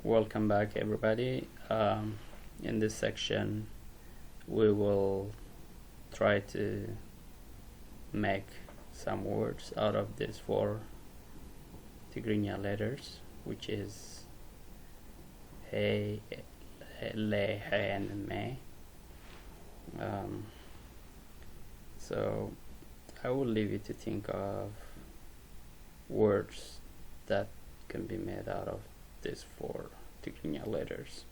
Welcome back, everybody. In this section we will try to make some words out of these 4 Tigrigna letters, which is he, le, he, and me. So I will leave you to think of words that can be made out of these 4 Tigrigna letters.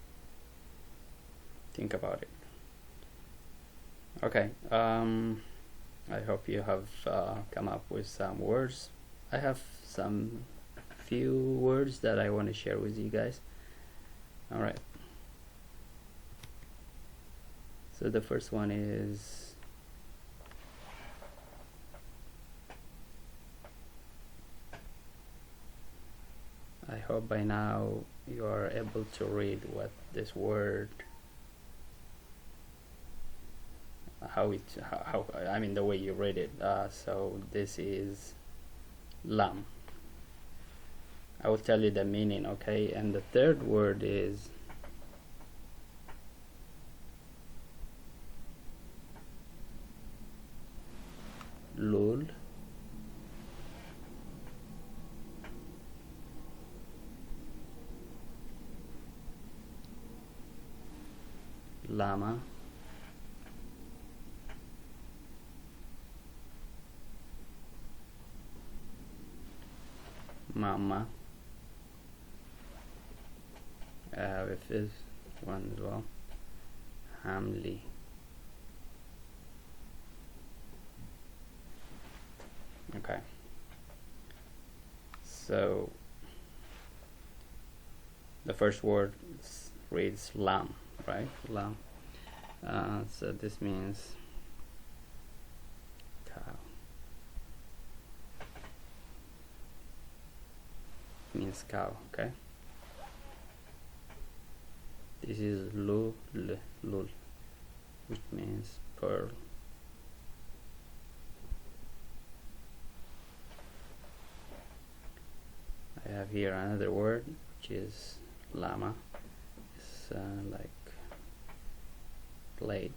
Think about it. Okay, I hope you have come up with some words. I have some few words that I want to share with you guys. Alright, so the first one is I hope by now you are able to read what this word, how I mean the way you read it. So this is lam. I will tell you the meaning, okay? And the third word is lul. Llama. Mama. I have a fifth one as well. Hamli. Okay. So the first word reads lam, right? Lam. So this means cow. Means cow, okay? This is lul, which means pearl. I have here another word which is llama. It's like blade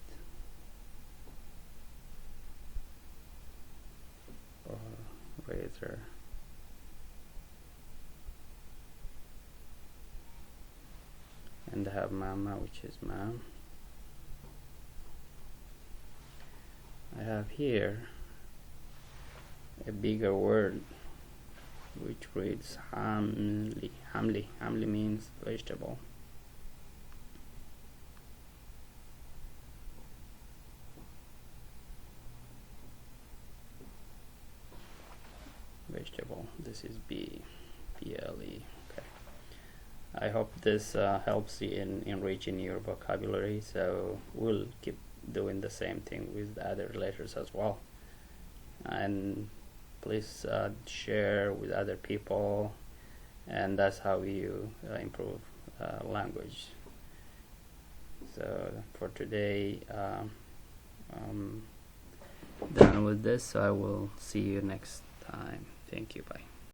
or razor. And I have mama, which is mom. I have here a bigger word which reads hamli. Hamli means vegetable. Vegetable. This is BLE. Okay. I hope this helps you in enriching your vocabulary. So we'll keep doing the same thing with the other letters as well. And please share with other people, and that's how you improve language. So for today, I'm done with this, so I will see you next time. Thank you. Bye.